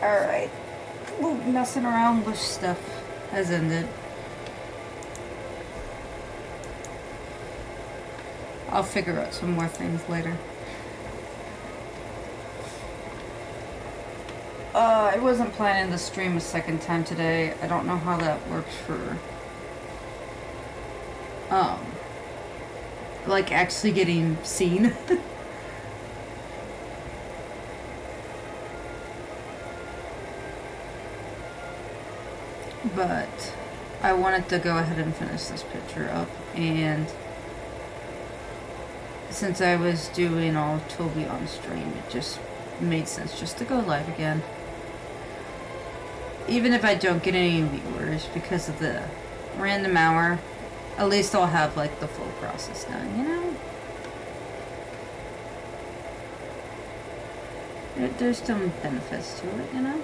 Alright. Messing around with stuff has ended. I'll figure out some more things later. I wasn't planning to stream a second time today. I don't know how that works for like actually getting seen. But I wanted to go ahead and finish this picture up, and since I was doing all Toby on stream, it just made sense just to go live again. Even if I don't get any viewers because of the random hour, at least I'll have like the full process done, you know? There's some benefits to it, you know?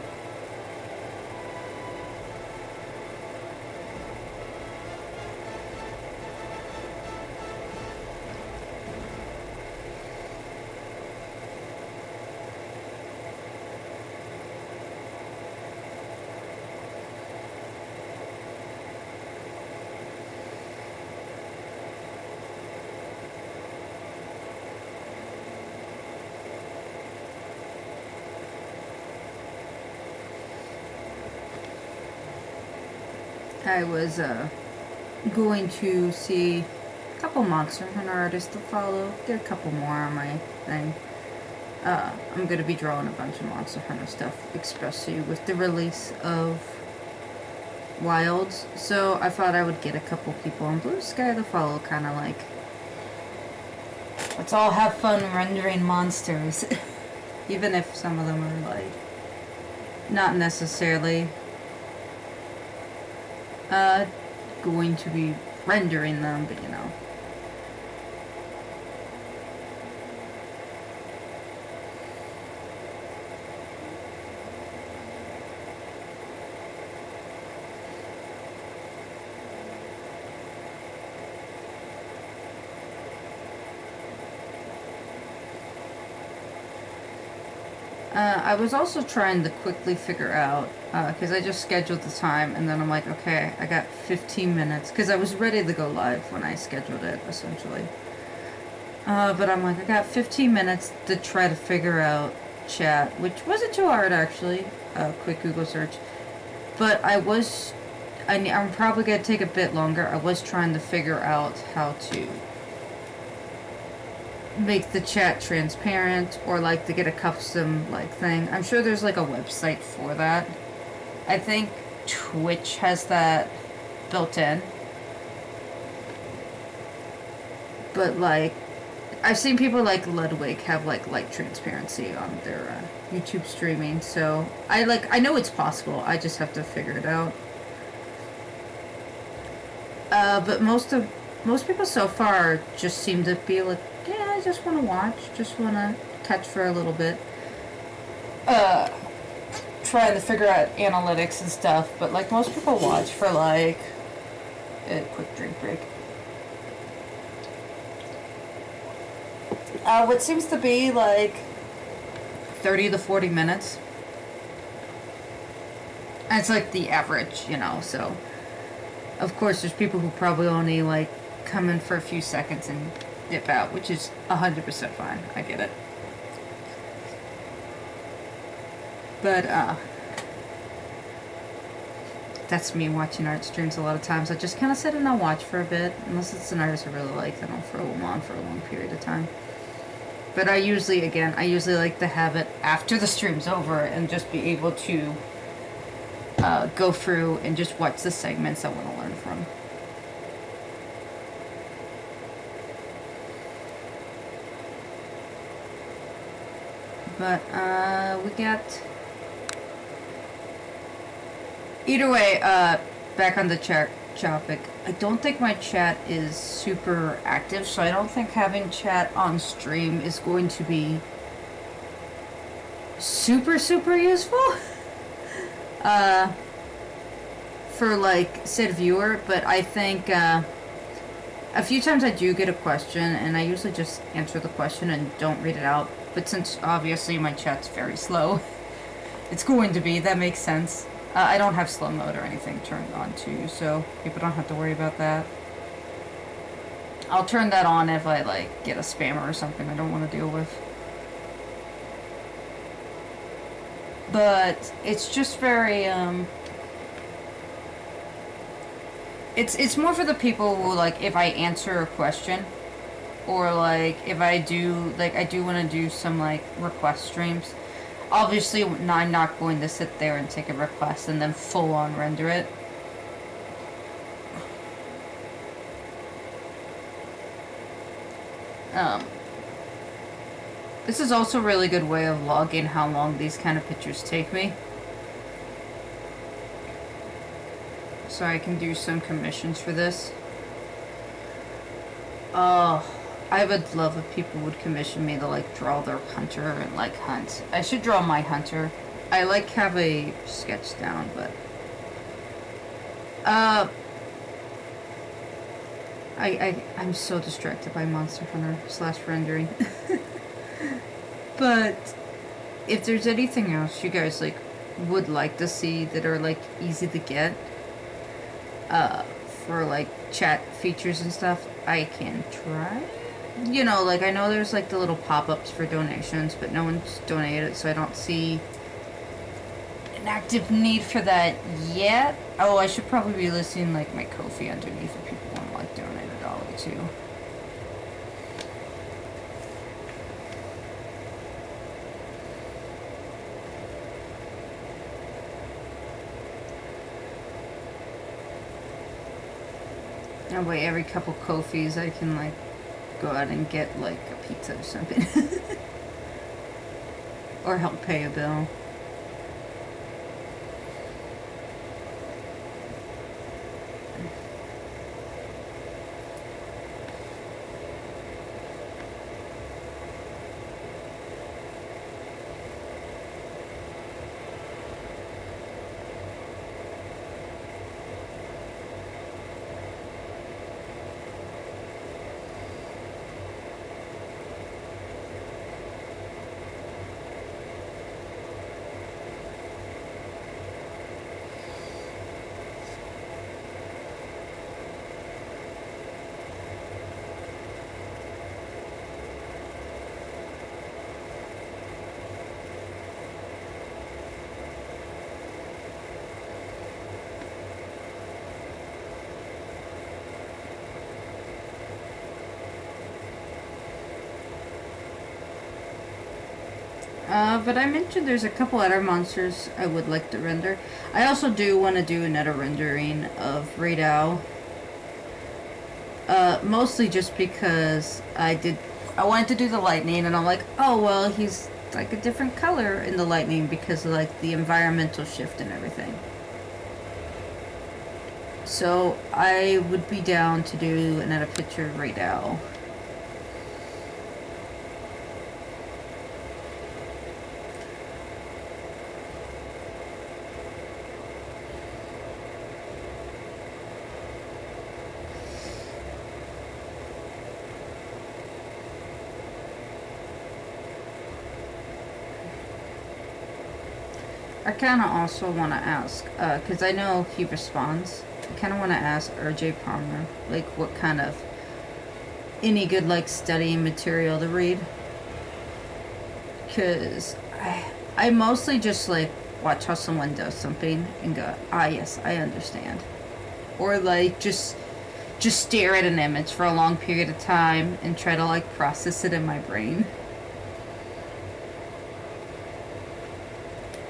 I was going to see a couple Monster Hunter artists to follow. Get a couple more on my thing. I'm going to be drawing a bunch of Monster Hunter stuff, especially with the release of Wilds. So I thought I would get a couple people on Blue Sky to follow, kind of like, let's all have fun rendering monsters. Even if some of them are like, not necessarily going to be rendering them, but you know. I was also trying to quickly figure out, because I just scheduled the time, and then I'm like, okay, I got 15 minutes, because I was ready to go live when I scheduled it, essentially. But I'm like, I got 15 minutes to try to figure out chat, which wasn't too hard, actually, quick Google search. But I'm probably going to take a bit longer. I was trying to figure out how to make the chat transparent, or like to get a custom like thing. I'm sure there's like a website for that. I think Twitch has that built in, but like I've seen people like Ludwig have like light transparency on their YouTube streaming, so I know it's possible. I just have to figure it out. But most people so far just seem to be like, yeah, I just want to watch, just want to catch for a little bit. Trying to figure out analytics and stuff, but like most people watch for like a quick drink break. What seems to be like 30 to 40 minutes. And it's like the average, you know, so of course there's people who probably only like come in for a few seconds and dip out, which is 100% fine. I get it. But that's me watching art streams a lot of times. I just kind of sit and I'll watch for a bit, unless it's an artist I really like, then I'll throw them on for a long period of time. But I usually like to have it after the stream's over and just be able to go through and just watch the segments I want to learn from. But we got, either way, back on the chat topic, I don't think my chat is super active, so I don't think having chat on stream is going to be super useful for like said viewer. But I think a few times I do get a question, and I usually just answer the question and don't read it out. But since obviously my chat's very slow, It's going to be, that makes sense. I don't have slow mode or anything turned on too, so people don't have to worry about that. I'll turn that on if I like get a spammer or something I don't want to deal with. But it's just very it's more for the people who, like, if I answer a question, or like if I do, like, I do want to do some like request streams. Obviously I'm not going to sit there and take a request and then full on render it. This is also a really good way of logging how long these kind of pictures take me. So I can do some commissions for this. Oh, I would love if people would commission me to like draw their hunter and like hunt. I should draw my hunter. I like have a sketch down, but I'm so distracted by Monster Hunter / rendering. But if there's anything else you guys like would like to see that are like easy to get, for like chat features and stuff, I can try. You know, like I know there's like the little pop-ups for donations, but no one's donated, so I don't see an active need for that yet. Oh, I should probably be listing like my Ko-fi underneath if people want to like donate $1 too. That way every couple Ko-fis I can like go out and get like a pizza or something. Or help pay a bill. But I mentioned there's a couple other monsters I would like to render. I also do want to do another rendering of Radao. Mostly just because I wanted to do the lightning, and I'm like, oh well, he's like a different color in the lightning because of like the environmental shift and everything. So I would be down to do another picture of Radao. I kind of also want to ask, because I know he responds, I kind of want to ask RJ Palmer, like, what kind of, any good, like, studying material to read. Because I mostly just, like, watch how someone does something and go, ah, yes, I understand. Or, like, just stare at an image for a long period of time and try to, like, process it in my brain.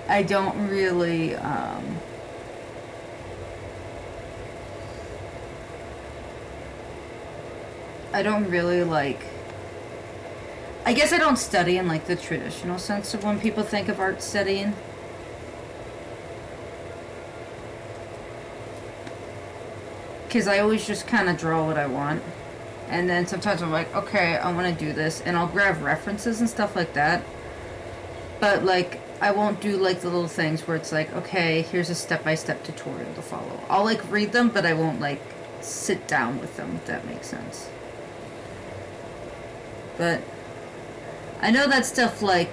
I don't really, like, I guess I don't study in, like, the traditional sense of when people think of art studying. Because I always just kind of draw what I want. And then sometimes I'm like, okay, I want to do this. And I'll grab references and stuff like that. But, like, I won't do, like, the little things where it's like, okay, here's a step-by-step tutorial to follow. I'll, like, read them, but I won't, like, sit down with them, if that makes sense. But I know that stuff, like,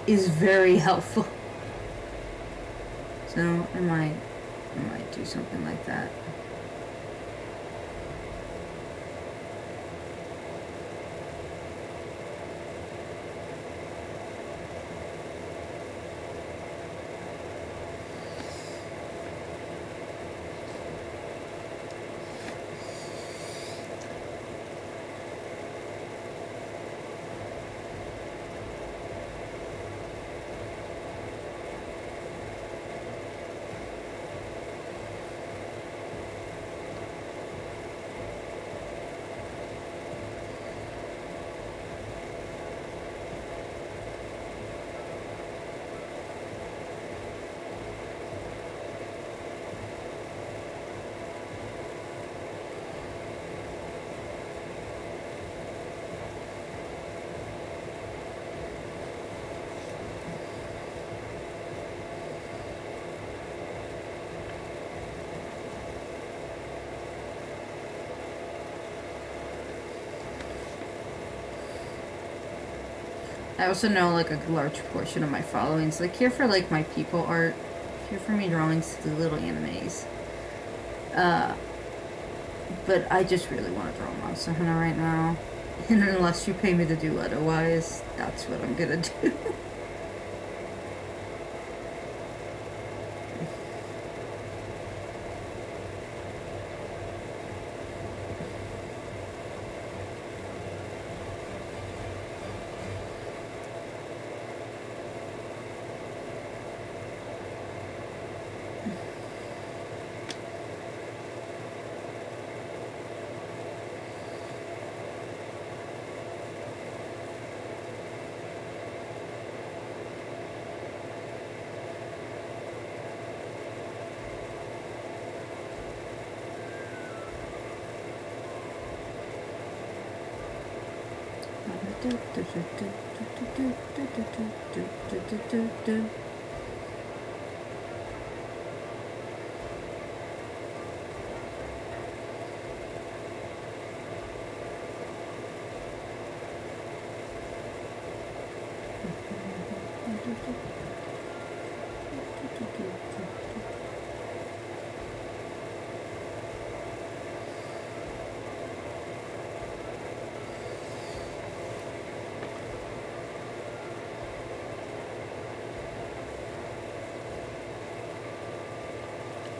is very helpful. So I might do something like that. I also know like a large portion of my followings like here for like my people art, here for me drawing silly little animes. But I just really want to draw Monster Hunter right now. And unless you pay me to do otherwise, that's what I'm gonna do.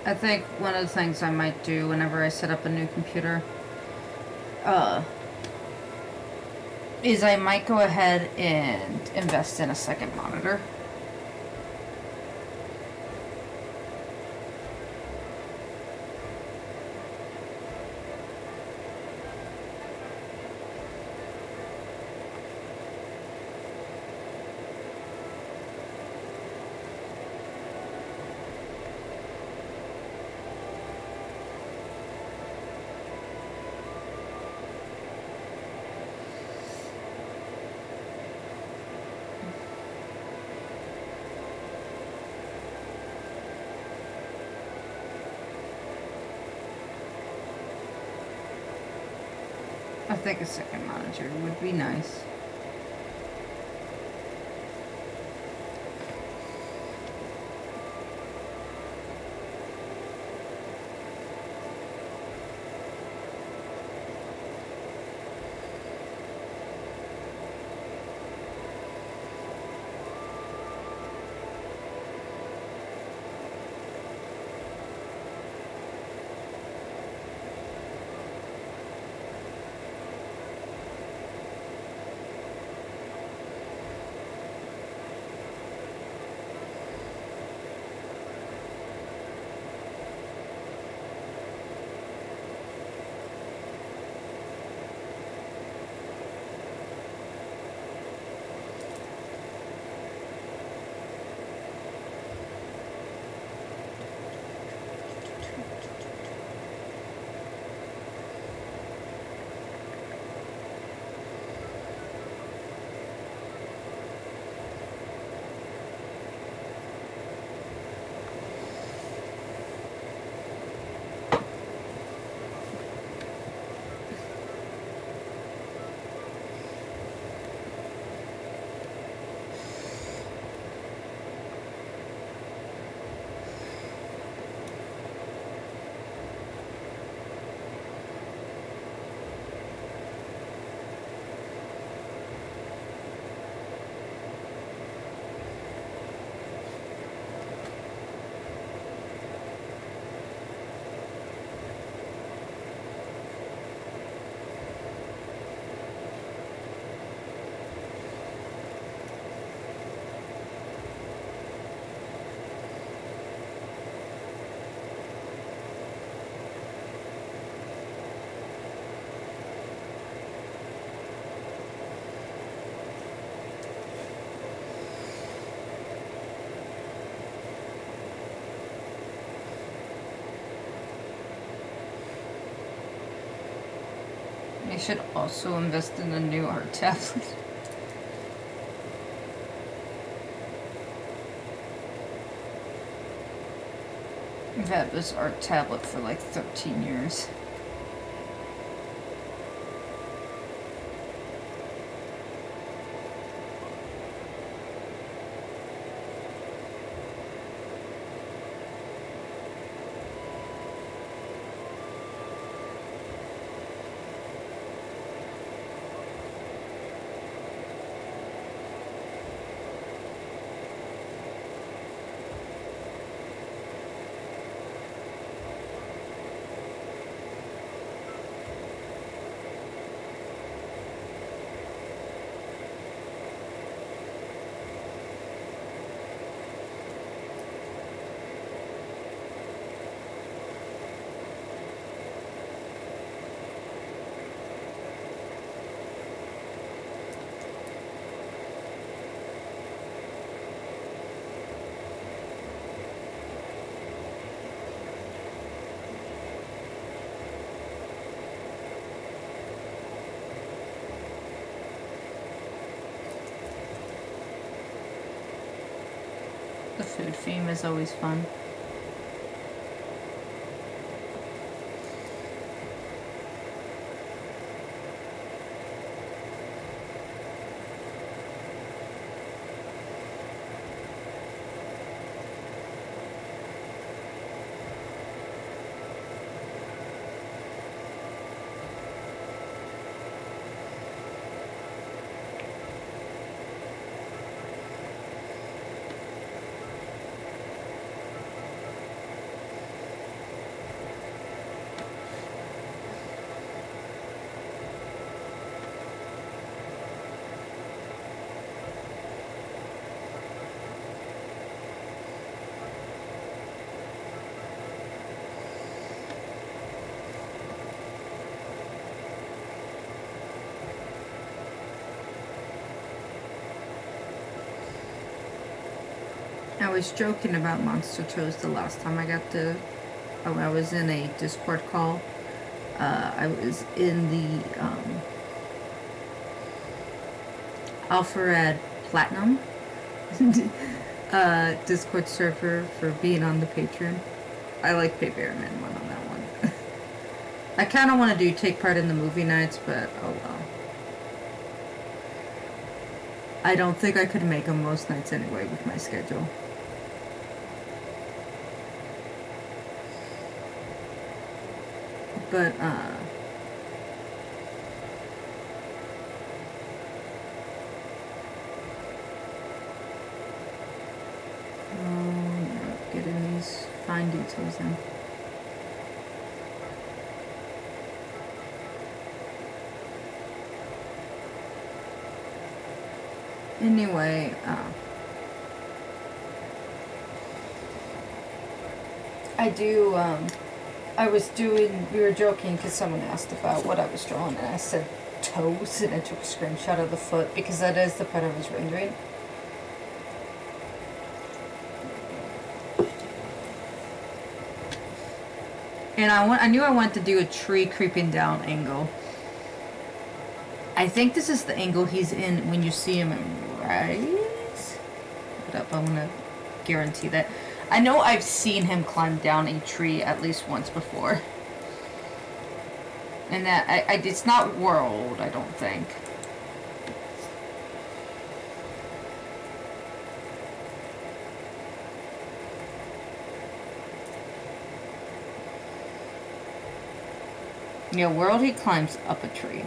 I think one of the things I might do whenever I set up a new computer is I might go ahead and invest in a second monitor. I think a second monitor would be nice. I should also invest in a new art tablet. I've had this art tablet for like 13 years. The food theme is always fun. I was joking about Monster Toes the last time I got to, when I was in a Discord call. I was in the Alpharad Platinum Discord server for being on the Patreon. I like Pay Bearman one on that one. I kind of want to take part in the movie nights, but oh well. I don't think I could make them most nights anyway with my schedule. But, getting these fine details in. Anyway, we were joking because someone asked about what I was drawing, and I said toes, and I took a screenshot of the foot because that is the part I was rendering. And I knew I wanted to do a tree creeping down angle. I think this is the angle he's in when you see him, right? Hold up, I want to guarantee that. I know I've seen him climb down a tree at least once before. And that, it's not World, I don't think. Yeah, World, he climbs up a tree.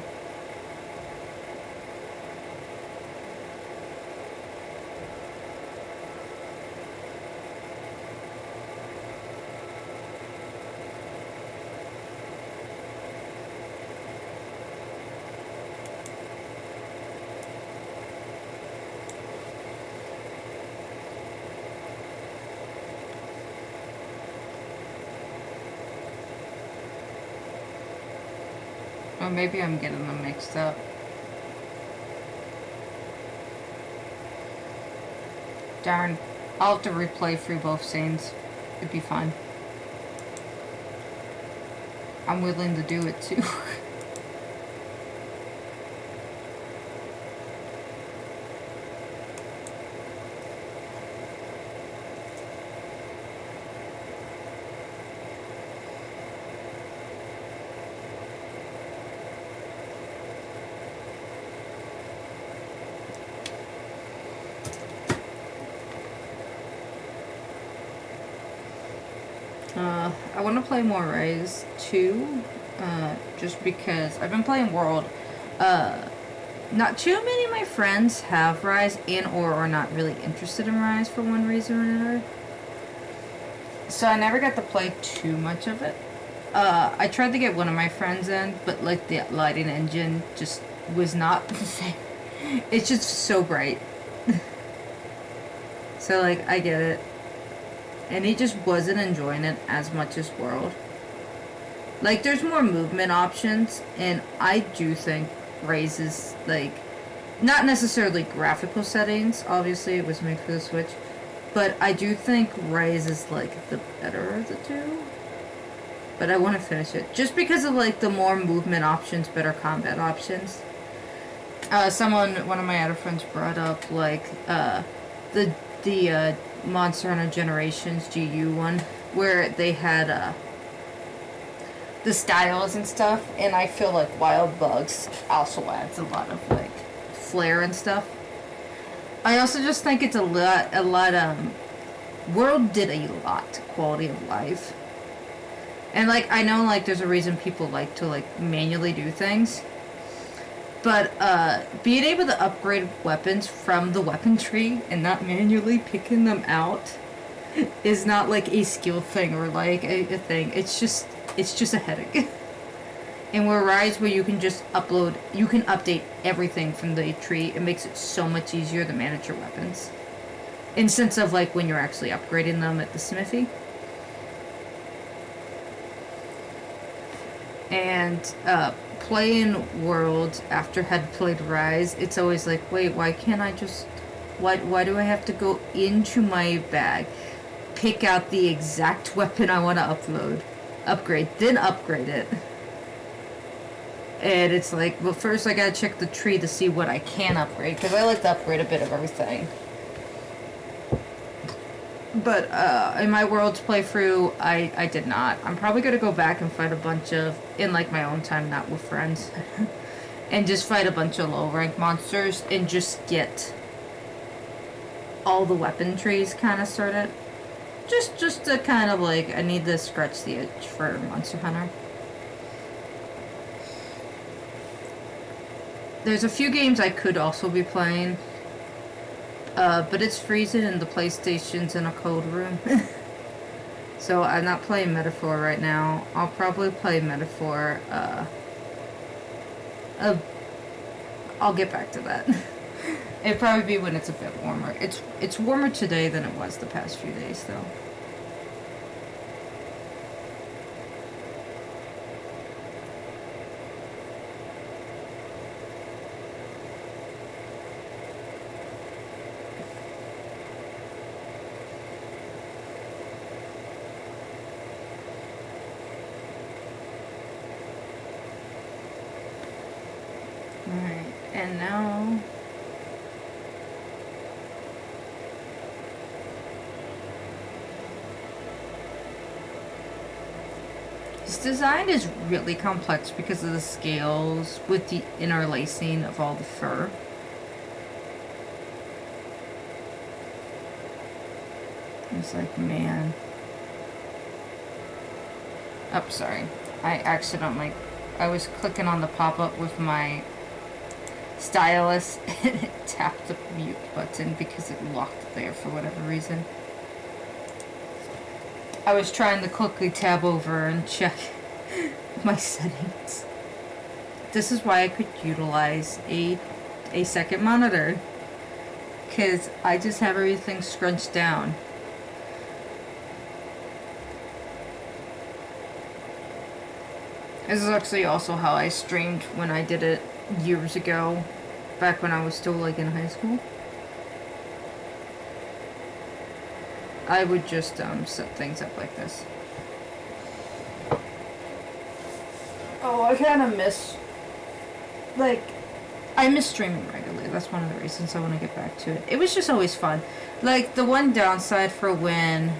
Or maybe I'm getting them mixed up. Darn. I'll have to replay through both scenes. It'd be fine. I'm willing to do it too. I want to play more Rise 2, just because I've been playing World. Uh, Not too many of my friends have Rise and or are not really interested in Rise for one reason or another. So I never got to play too much of it. I tried to get one of my friends in, but like the lighting engine just was not the same. It's just so bright. So like I get it. And he just wasn't enjoying it as much as World. Like there's more movement options, and I do think raises like not necessarily graphical settings, obviously it was made for the Switch, but I do think Rise is like the better of the two. But I want to finish it just because of like the more movement options, better combat options. One of my other friends brought up like the Monster Hunter Generations GU one where they had the styles and stuff, and I feel like Wild Bugs also adds a lot of like flair and stuff. I also just think it's a lot World did a lot to quality of life. And like I know like there's a reason people like to like manually do things. But being able to upgrade weapons from the weapon tree and not manually picking them out is not like a skill thing or like a thing. It's just a headache. And where Rise, where you can just you can update everything from the tree, it makes it so much easier to manage your weapons. In sense of like when you're actually upgrading them at the smithy. And playing World after had played Rise, it's always like, wait, why can't I just... Why do I have to go into my bag, pick out the exact weapon I want to upgrade, then upgrade it? And it's like, well, first I gotta check the tree to see what I can upgrade, because I like to upgrade a bit of everything. But in my World's playthrough, I did not. I'm probably going to go back and fight a bunch of, in like my own time, not with friends, and just fight a bunch of low rank monsters and just get all the weapon trees kind of sorted. Just to kind of like, I need to scratch the itch for Monster Hunter. There's a few games I could also be playing. But it's freezing and the PlayStation's in a cold room. So I'm not playing Metaphor right now. I'll probably play Metaphor. I'll get back to that. It'll probably be when it's a bit warmer. It's warmer today than it was the past few days, though. Alright, and now... This design is really complex because of the scales with the interlacing of all the fur. It's like, man. Oh, sorry. I was clicking on the pop-up with my stylus and it tapped the mute button because it locked there for whatever reason. I was trying to quickly tab over and check my settings. This is why I could utilize a second monitor, because I just have everything scrunched down. This is actually also how I streamed when I did it years ago, back when I was still like in high school. I would just set things up like this. Oh, I kind of miss, like, I miss streaming regularly. That's one of the reasons I want to get back to it. It was just always fun. Like, the one downside for when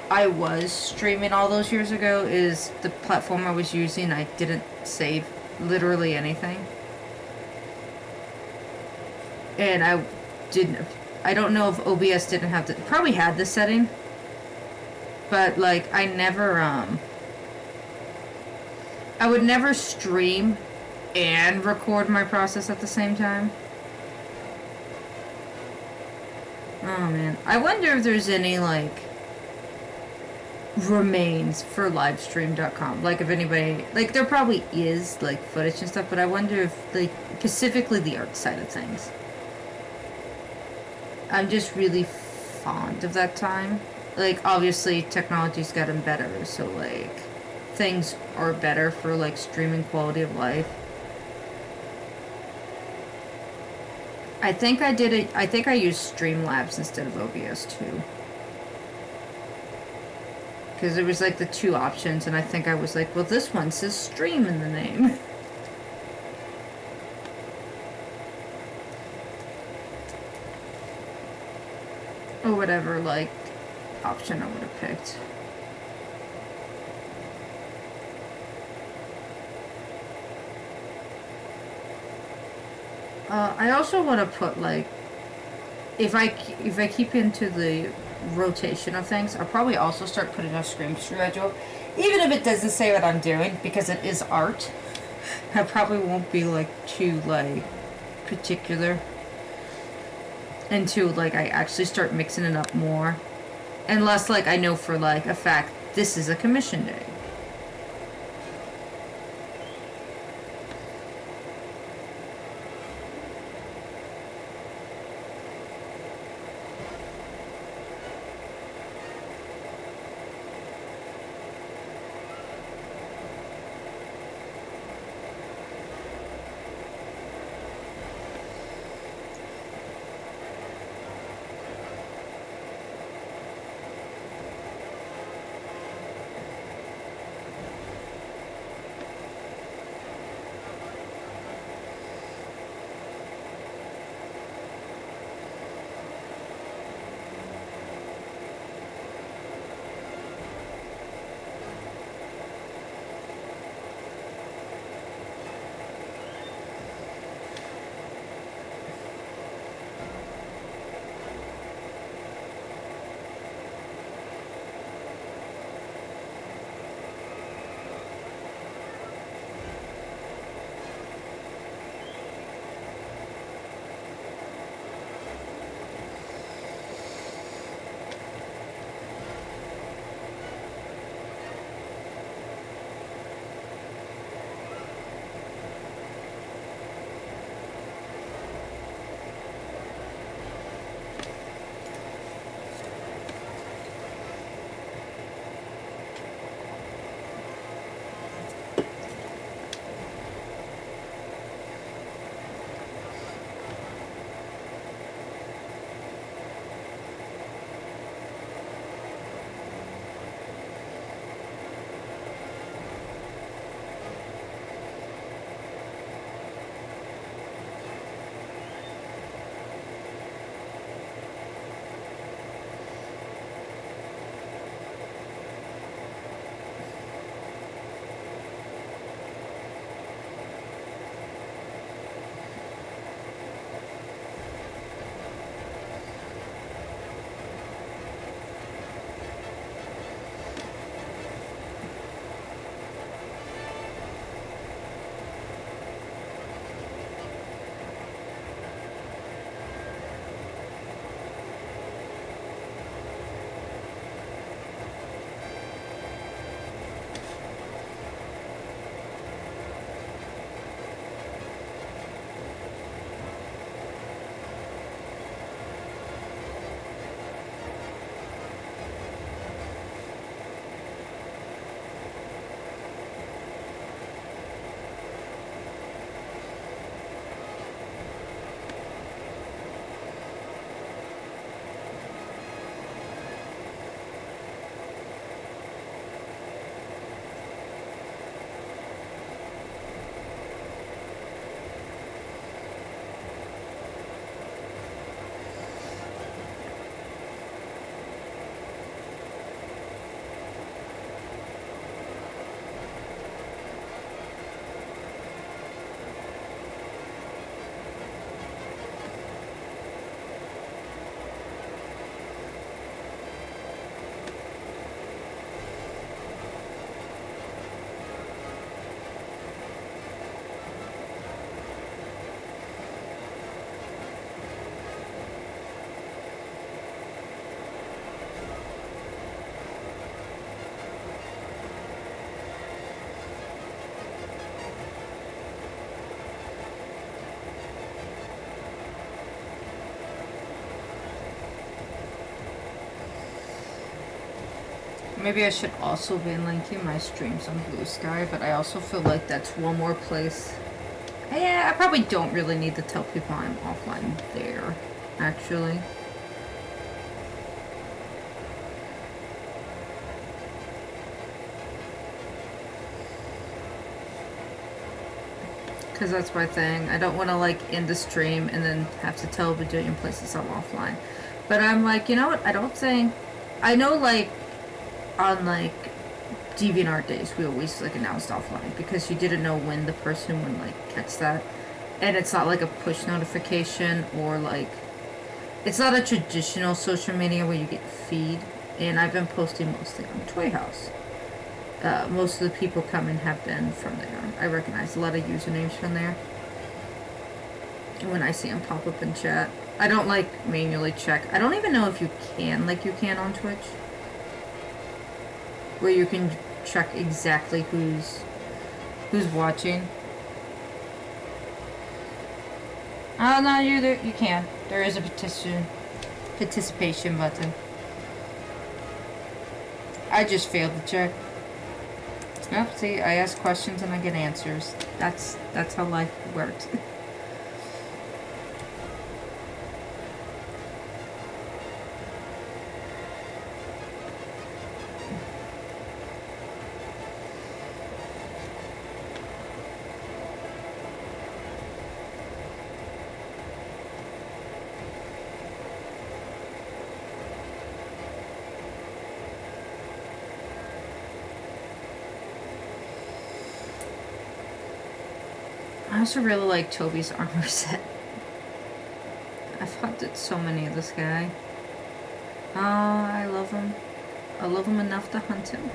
I was streaming all those years ago is the platform I was using, I didn't save literally anything. And I don't know if OBS didn't have the, probably had this setting, but like I would never stream and record my process at the same time. Oh man, I wonder if there's any like remains for livestream.com. Like if anybody, like there probably is like footage and stuff, but I wonder if like specifically the art side of things. I'm just really fond of that time. Like obviously technology's gotten better, so like things are better for like streaming quality of life. I think I used Streamlabs instead of OBS too. Because it was like the two options, and I think I was like, well, this one says stream in the name. Or whatever, like, option I would have picked. I also want to put, like, if I keep into the rotation of things, I'll probably also start putting a screen schedule, even if it doesn't say what I'm doing, because it is art. I probably won't be like too like particular until like I actually start mixing it up more, unless like I know for like a fact this is a commission day. Maybe I should also be linking my streams on Blue Sky, but I also feel like that's one more place. Yeah, I probably don't really need to tell people I'm offline there, actually. Because that's my thing. I don't want to like end the stream and then have to tell a bajillion places I'm offline. But I'm like, you know what? I don't think... I know like on like DeviantArt days we always like announced offline because you didn't know when the person would like catch that. And it's not like a push notification or like... It's not a traditional social media where you get feed. And I've been posting mostly on Toy House. Most of the people coming have been from there. I recognize a lot of usernames from there. When I see them pop up in chat. I don't like manually check. I don't even know if you can like you can on Twitch. Where you can check exactly who's watching. Oh no, you can. There is a participation button. I just failed to check. Nope, see, I ask questions and I get answers. That's how life works. I also really like Toby's armor set. I've hunted so many of this guy. Oh, I love him. I love him enough to hunt him.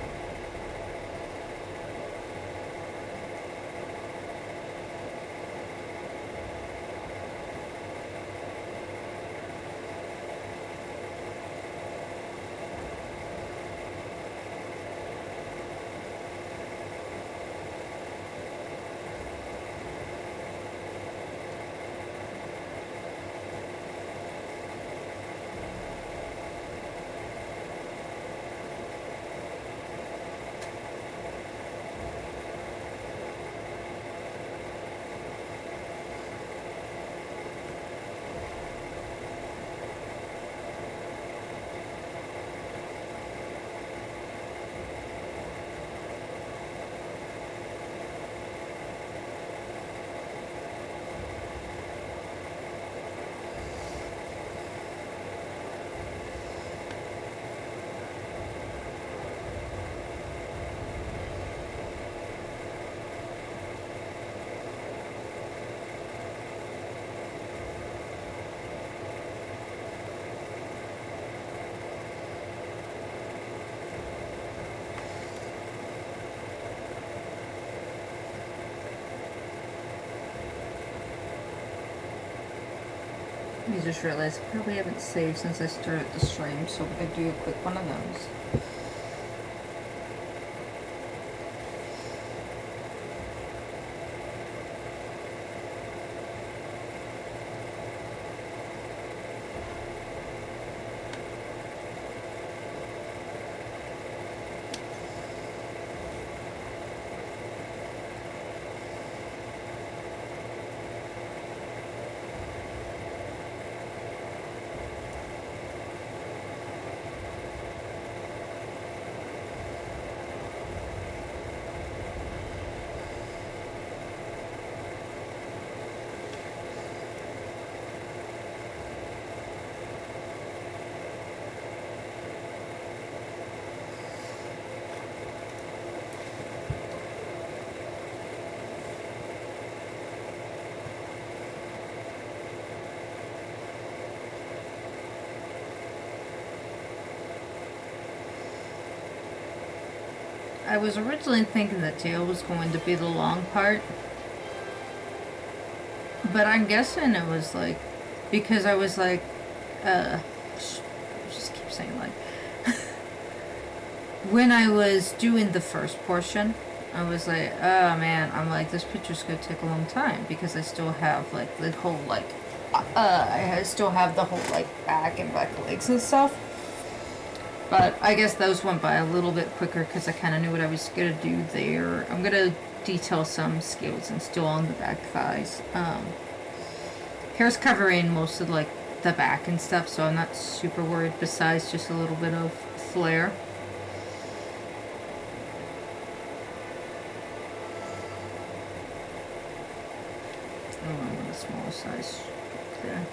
I just realized I probably haven't saved since I started the stream, so I'm gonna do a quick one of those. I was originally thinking the tail was going to be the long part, but I'm guessing it was like, because I was like, I just keep saying like, when I was doing the first portion, I was like, oh man, I'm like, this picture's gonna take a long time, because I still have like the whole like, I still have the whole like back and back legs and stuff. But I guess those went by a little bit quicker because I kind of knew what I was going to do there. I'm going to detail some scales and still on the back thighs. Hair's covering most of like the back and stuff, so I'm not super worried besides just a little bit of flare. Oh, I want a smaller size there.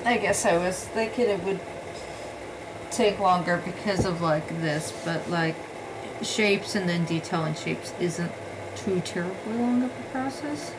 I guess I was thinking it would take longer because of like this, but like shapes and then detailing shapes isn't too terribly long of a process.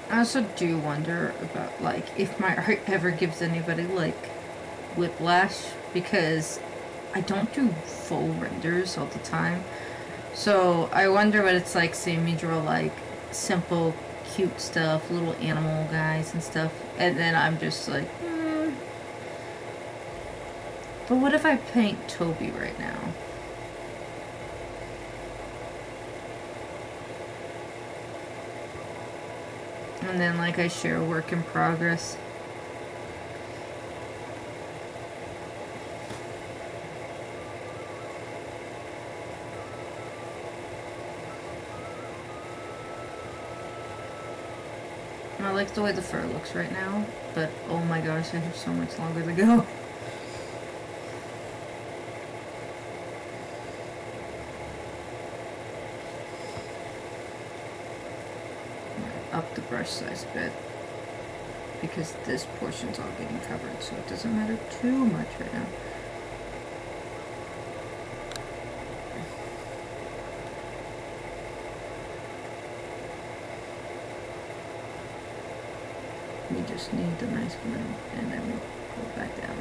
I also do wonder about like if my art ever gives anybody like whiplash, because I don't do full renders all the time. So I wonder what it's like seeing me draw like simple cute stuff, little animal guys and stuff, and then I'm just like, But what if I paint Toby right now? And then like I share a work in progress. I like the way the fur looks right now, but oh my gosh, I have so much longer to go. Up the brush size a bit, because this portion's all getting covered, so it doesn't matter too much right now. We just need the nice blue, and then we go back down.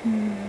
Hmm.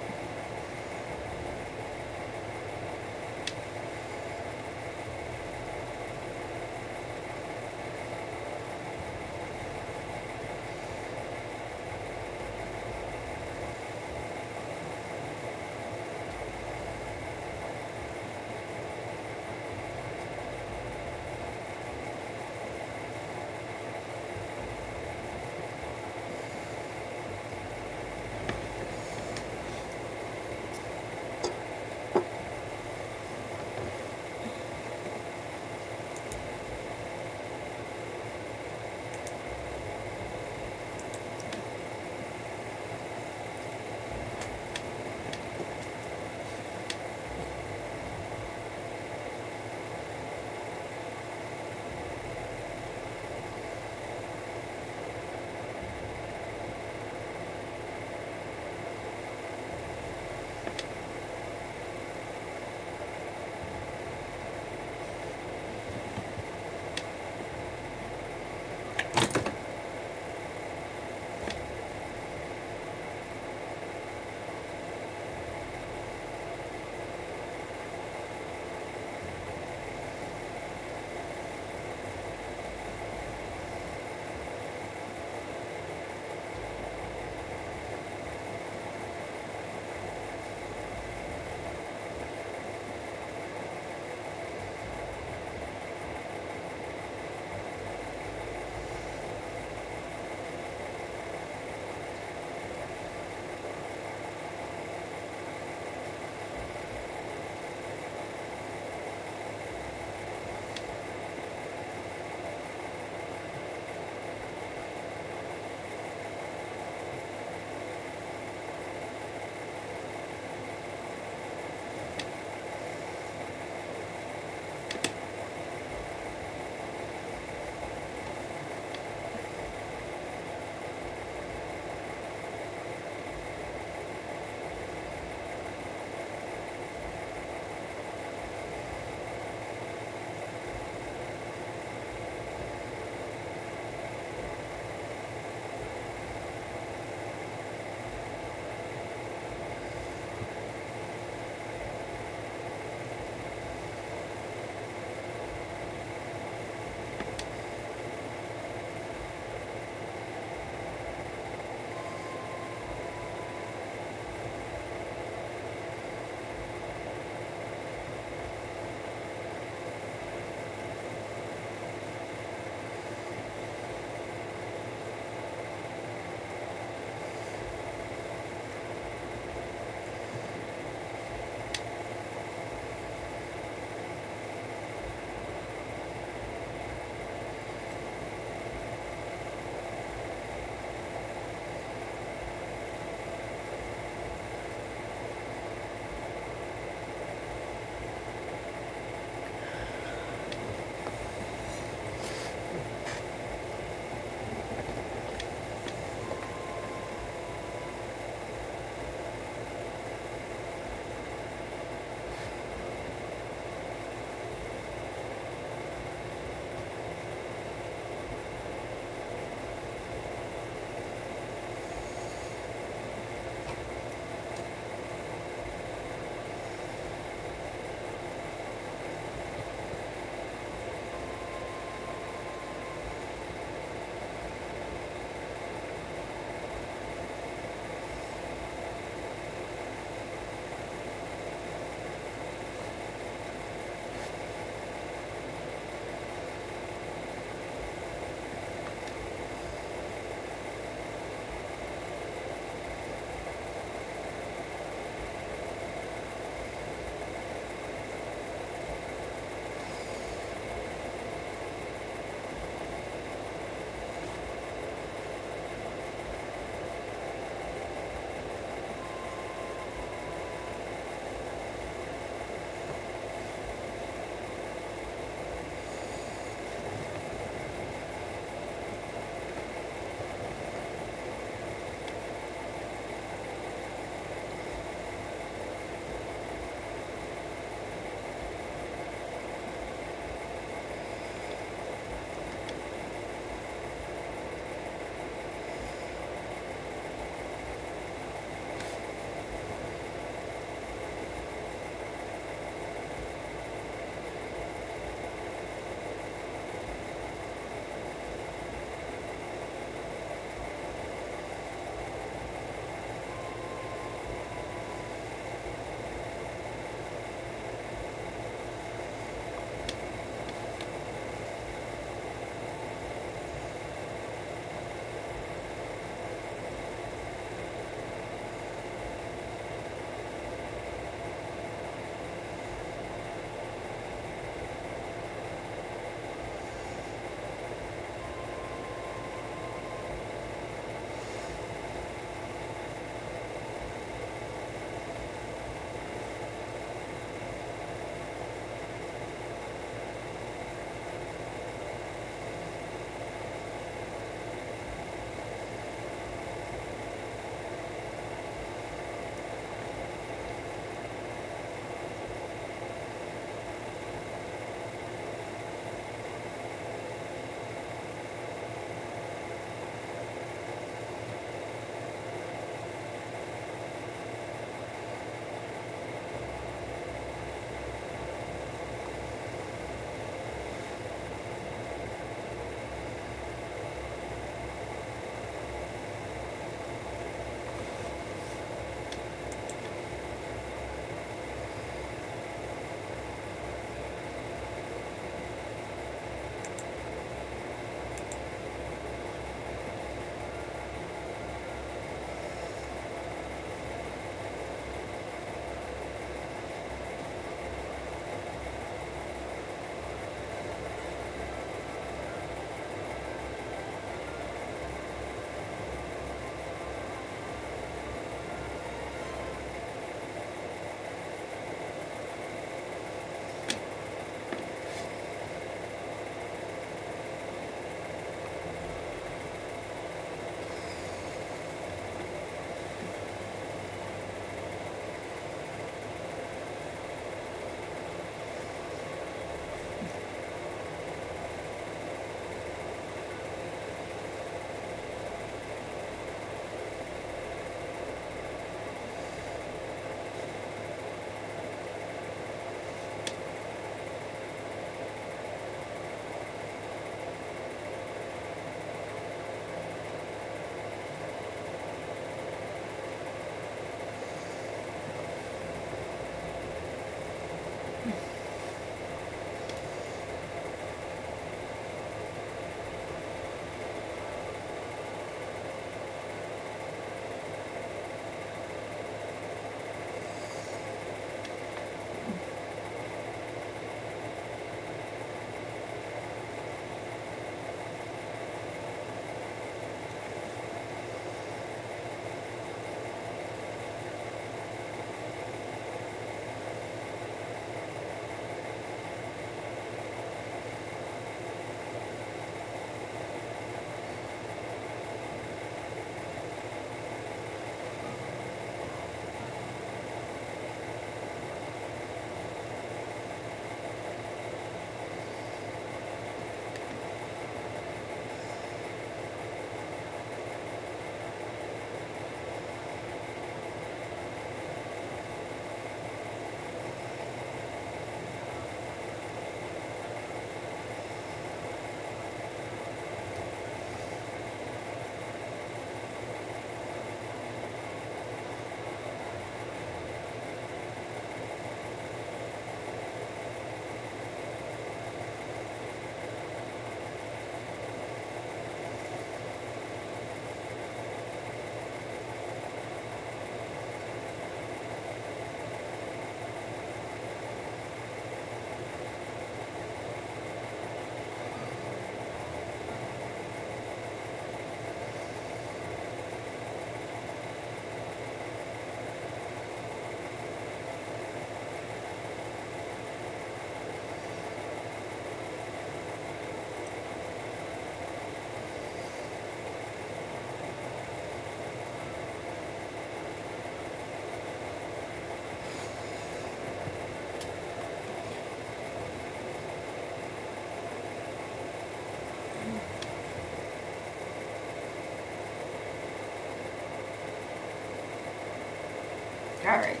Alright,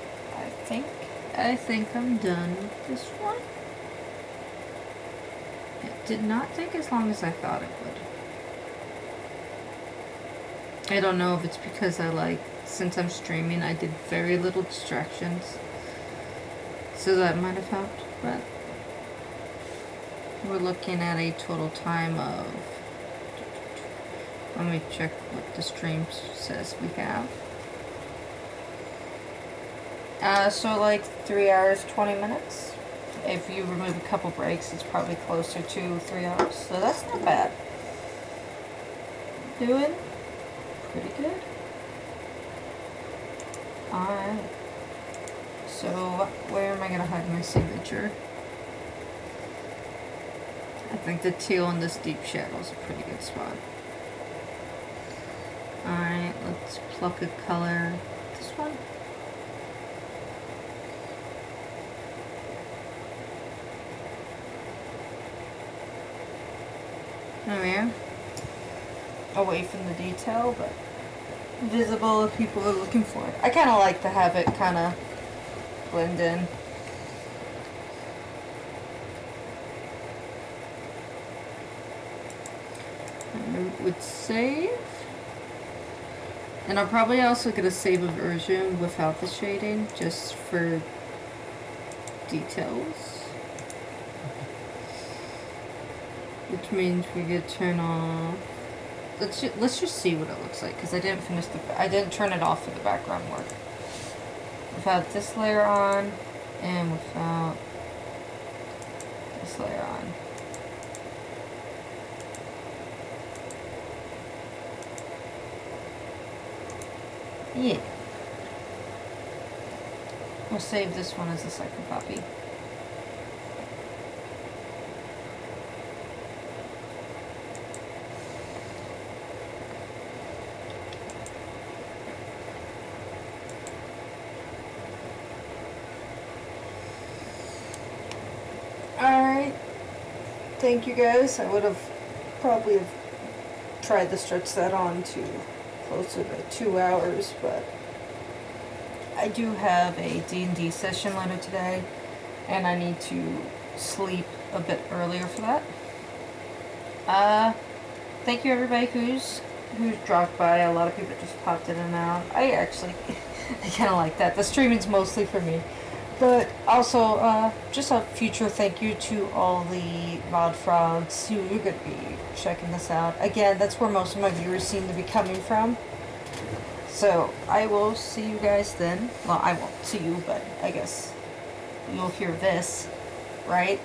I think I'm done with this one. It did not take as long as I thought it would. I don't know if it's because since I'm streaming, I did very little distractions. So that might have helped, but we're looking at a total time of, let me check what the stream says we have. So like 3 hours, 20 minutes. If you remove a couple breaks, it's probably closer to 3 hours. So that's not bad. Doing pretty good. Alright. So where am I going to hide my signature? I think the teal in this deep shadow is a pretty good spot. Alright, let's pluck a color. This one. There we are. Away from the detail, but visible if people are looking for it. I kind of like to have it kind of blend in. I would save. And I'm probably also going to save a version without the shading, just for details. Which means we could turn off. Let's just see what it looks like, because I didn't turn it off for the background work. Without this layer on, and without this layer on. Yeah. We'll save this one as a second copy. Alright. Thank you guys. I would have probably tried to stretch that on to closer to 2 hours, but I do have a D&D session later today, and I need to sleep a bit earlier for that. Thank you everybody who's dropped by. A lot of people just popped in and out. I kind of like that. The streaming's mostly for me. But also, just a future thank you to all the mod frogs who are going to be checking this out. Again, that's where most of my viewers seem to be coming from. So, I will see you guys then. Well, I won't see you, but I guess you'll hear this, right?